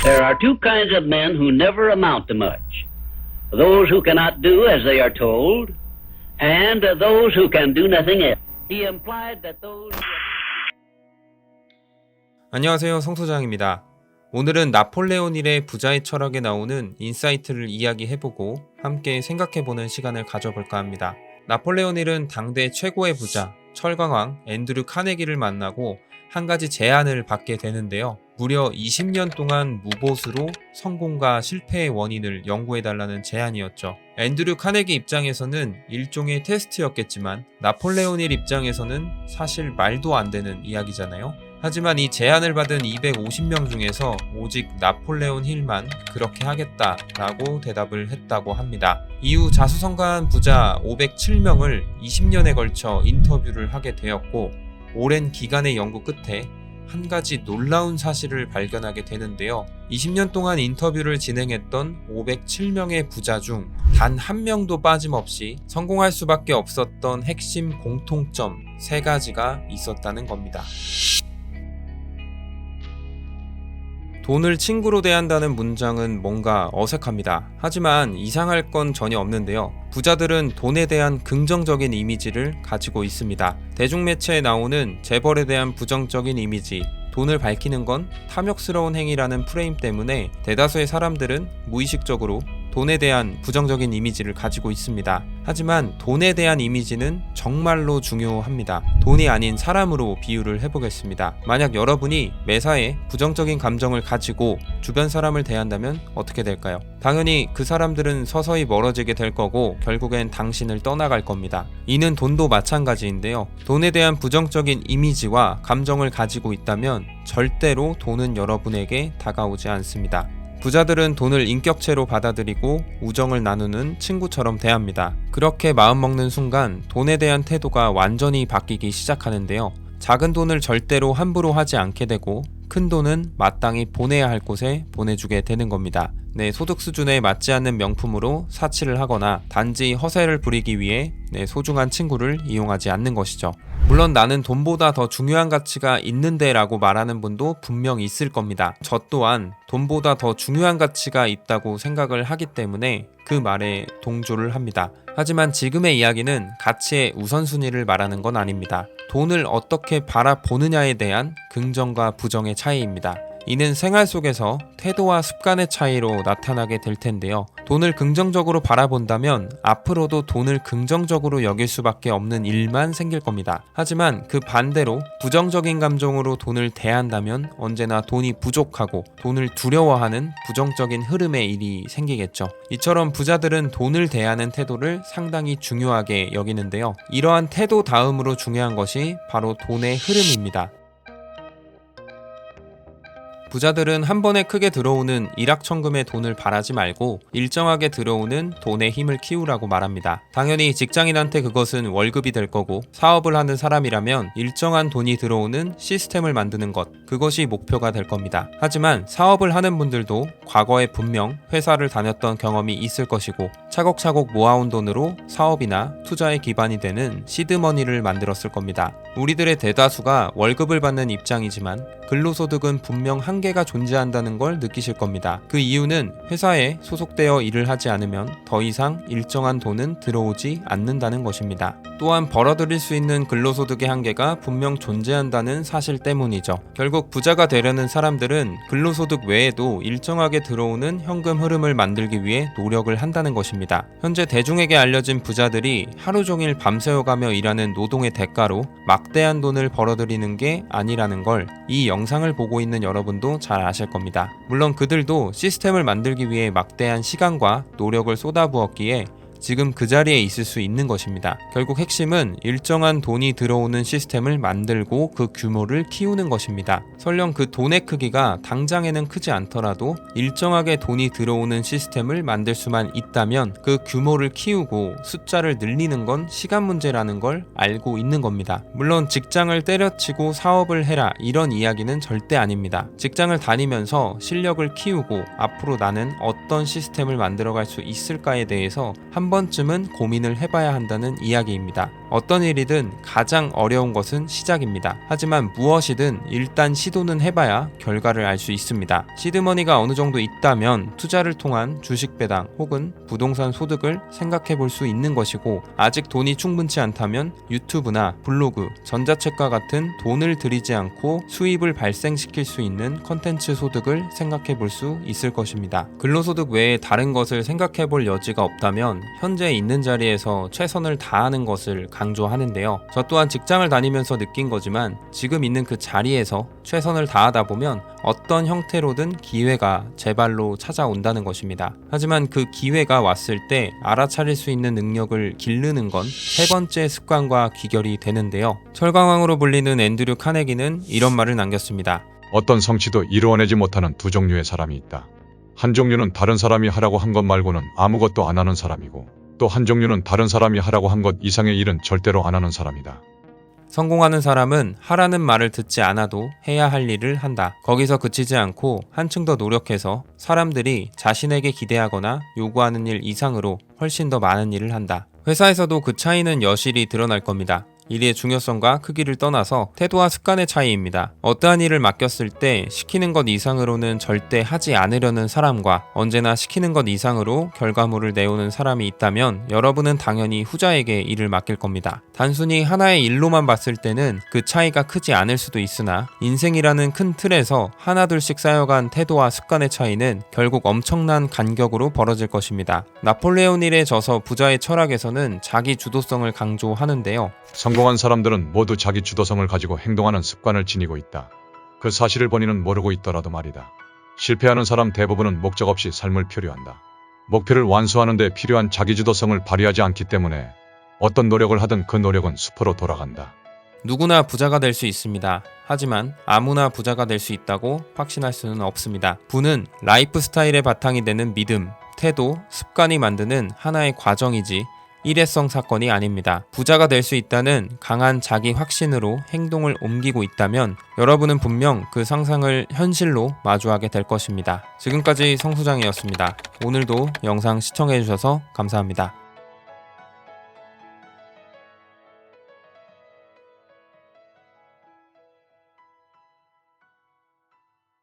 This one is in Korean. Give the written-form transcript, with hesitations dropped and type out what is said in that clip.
There are two kinds of men who never amount to much. Those who cannot do as they are told, and those who can do nothing else. He implied that those... 안녕하세요, 성소장입니다. 오늘은 나폴레온 힐의 부자의 철학에 나오는 인사이트를 이야기해보고 함께 생각해보는 시간을 가져볼까 합니다. 나폴레온 힐은 당대 최고의 부자, 철강왕 앤드류 카네기를 만나고 한 가지 제안을 받게 되는데요. 무려 20년 동안 무보수로 성공과 실패의 원인을 연구해달라는 제안이었죠. 앤드류 카네기 입장에서는 일종의 테스트였겠지만 나폴레온 힐 입장에서는 사실 말도 안 되는 이야기잖아요. 하지만 이 제안을 받은 250명 중에서 오직 나폴레온 힐만 그렇게 하겠다라고 대답을 했다고 합니다. 이후 자수성가한 부자 507명을 20년에 걸쳐 인터뷰를 하게 되었고, 오랜 기간의 연구 끝에 한 가지 놀라운 사실을 발견하게 되는데요. 20년 동안 인터뷰를 진행했던 507명의 부자 중 단 한 명도 빠짐없이 성공할 수밖에 없었던 핵심 공통점 3가지가 있었다는 겁니다. 돈을 친구로 대한다는 문장은 뭔가 어색합니다. 하지만 이상할 건 전혀 없는데요. 부자들은 돈에 대한 긍정적인 이미지를 가지고 있습니다. 대중매체에 나오는 재벌에 대한 부정적인 이미지, 돈을 밝히는 건 탐욕스러운 행위라는 프레임 때문에 대다수의 사람들은 무의식적으로 돈에 대한 부정적인 이미지를 가지고 있습니다. 하지만 돈에 대한 이미지는 정말로 중요합니다. 돈이 아닌 사람으로 비유를 해보겠습니다. 만약 여러분이 매사에 부정적인 감정을 가지고 주변 사람을 대한다면 어떻게 될까요? 당연히 그 사람들은 서서히 멀어지게 될 거고 결국엔 당신을 떠나갈 겁니다. 이는 돈도 마찬가지인데요. 돈에 대한 부정적인 이미지와 감정을 가지고 있다면 절대로 돈은 여러분에게 다가오지 않습니다. 부자들은 돈을 인격체로 받아들이고 우정을 나누는 친구처럼 대합니다. 그렇게 마음먹는 순간 돈에 대한 태도가 완전히 바뀌기 시작하는데요. 작은 돈을 절대로 함부로 하지 않게 되고 큰 돈은 마땅히 보내야 할 곳에 보내주게 되는 겁니다. 내 소득 수준에 맞지 않는 명품으로 사치를 하거나 단지 허세를 부리기 위해 내 소중한 친구를 이용하지 않는 것이죠. 물론 나는 돈보다 더 중요한 가치가 있는데 라고 말하는 분도 분명 있을 겁니다. 저 또한 돈보다 더 중요한 가치가 있다고 생각을 하기 때문에 그 말에 동조를 합니다. 하지만 지금의 이야기는 가치의 우선순위를 말하는 건 아닙니다. 돈을 어떻게 바라보느냐에 대한 긍정과 부정의 차이입니다. 이는 생활 속에서 태도와 습관의 차이로 나타나게 될 텐데요. 돈을 긍정적으로 바라본다면 앞으로도 돈을 긍정적으로 여길 수밖에 없는 일만 생길 겁니다. 하지만 그 반대로 부정적인 감정으로 돈을 대한다면 언제나 돈이 부족하고 돈을 두려워하는 부정적인 흐름의 일이 생기겠죠. 이처럼 부자들은 돈을 대하는 태도를 상당히 중요하게 여기는데요. 이러한 태도 다음으로 중요한 것이 바로 돈의 흐름입니다. 부자들은 한 번에 크게 들어오는 일확천금의 돈을 바라지 말고 일정하게 들어오는 돈의 힘을 키우라고 말합니다. 당연히 직장인한테 그것은 월급이 될 거고, 사업을 하는 사람이라면 일정한 돈이 들어오는 시스템을 만드는 것, 그것이 목표가 될 겁니다. 하지만 사업을 하는 분들도 과거에 분명 회사를 다녔던 경험이 있을 것이고, 차곡차곡 모아온 돈으로 사업이나 투자의 기반이 되는 시드머니를 만들었을 겁니다. 우리들의 대다수가 월급을 받는 입장이지만 근로소득은 분명 한계가 존재한다는 걸 느끼실 겁니다. 그 이유는 회사에 소속되어 일을 하지 않으면 더 이상 일정한 돈은 들어오지 않는다는 것입니다. 또한 벌어들일 수 있는 근로소득의 한계가 분명 존재한다는 사실 때문이죠. 결국 부자가 되려는 사람들은 근로소득 외에도 일정하게 들어오는 현금 흐름을 만들기 위해 노력을 한다는 것입니다. 현재 대중에게 알려진 부자들이 하루 종일 밤새워가며 일하는 노동의 대가로 막대한 돈을 벌어들이는 게 아니라는 걸 이 영상을 보고 있는 여러분도 잘 아실 겁니다. 물론 그들도 시스템을 만들기 위해 막대한 시간과 노력을 쏟아부었기에 지금 그 자리에 있을 수 있는 것입니다. 결국 핵심은 일정한 돈이 들어오는 시스템을 만들고 그 규모를 키우는 것입니다. 설령 그 돈의 크기가 당장에는 크지 않더라도 일정하게 돈이 들어오는 시스템을 만들 수만 있다면 그 규모를 키우고 숫자를 늘리는 건 시간 문제라는 걸 알고 있는 겁니다. 물론 직장을 때려치고 사업을 해라 이런 이야기는 절대 아닙니다. 직장을 다니면서 실력을 키우고 앞으로 나는 어떤 시스템을 만들어갈 수 있을까에 대해서 한 번쯤은 고민을 해봐야 한다는 이야기입니다. 어떤 일이든 가장 어려운 것은 시작입니다. 하지만 무엇이든 일단 시도는 해봐야 결과를 알 수 있습니다. 시드머니가 어느 정도 있다면 투자를 통한 주식 배당 혹은 부동산 소득을 생각해 볼 수 있는 것이고, 아직 돈이 충분치 않다면 유튜브나 블로그, 전자책과 같은 돈을 들이지 않고 수입을 발생시킬 수 있는 컨텐츠 소득을 생각해 볼 수 있을 것입니다. 근로소득 외에 다른 것을 생각해 볼 여지가 없다면 현재 있는 자리에서 최선을 다하는 것을 강조하는데요. 저 또한 직장을 다니면서 느낀 거지만 지금 있는 그 자리에서 최선을 다하다 보면 어떤 형태로든 기회가 제 발로 찾아온다는 것입니다. 하지만 그 기회가 왔을 때 알아차릴 수 있는 능력을 기르는 건 세 번째 습관과 귀결이 되는데요. 철강왕으로 불리는 앤드류 카네기는 이런 말을 남겼습니다. 어떤 성취도 이루어내지 못하는 두 종류의 사람이 있다. 한 종류는 다른 사람이 하라고 한 것 말고는 아무것도 안 하는 사람이고, 또 한 종류는 다른 사람이 하라고 한 것 이상의 일은 절대로 안 하는 사람이다. 성공하는 사람은 하라는 말을 듣지 않아도 해야 할 일을 한다. 거기서 그치지 않고 한층 더 노력해서 사람들이 자신에게 기대하거나 요구하는 일 이상으로 훨씬 더 많은 일을 한다. 회사에서도 그 차이는 여실히 드러날 겁니다. 일의 중요성과 크기를 떠나서 태도와 습관의 차이입니다. 어떠한 일을 맡겼을 때 시키는 것 이상으로는 절대 하지 않으려는 사람과 언제나 시키는 것 이상으로 결과물을 내오는 사람이 있다면 여러분은 당연히 후자에게 일을 맡길 겁니다. 단순히 하나의 일로만 봤을 때는 그 차이가 크지 않을 수도 있으나 인생이라는 큰 틀에서 하나둘씩 쌓여간 태도와 습관의 차이는 결국 엄청난 간격으로 벌어질 것입니다. 나폴레온 힐에 져서 부자의 철학에서는 자기 주도성을 강조하는데요. 성공한 사람들은 모두 자기 주도성을 가지고 행동하는 습관을 지니고 있다. 그 사실을 본인은 모르고 있더라도 말이다. 실패하는 사람 대부분은 목적 없이 삶을 표류한다. 목표를 완수하는 데 필요한 자기 주도성을 발휘하지 않기 때문에 어떤 노력을 하든 그 노력은 수포로 돌아간다. 누구나 부자가 될 수 있습니다. 하지만 아무나 부자가 될 수 있다고 확신할 수는 없습니다. 부는 라이프 스타일의 바탕이 되는 믿음, 태도, 습관이 만드는 하나의 과정이지 일회성 사건이 아닙니다. 부자가 될 수 있다는 강한 자기 확신으로 행동을 옮기고 있다면 여러분은 분명 그 상상을 현실로 마주하게 될 것입니다. 지금까지 성수장이었습니다. 오늘도 영상 시청해주셔서 감사합니다.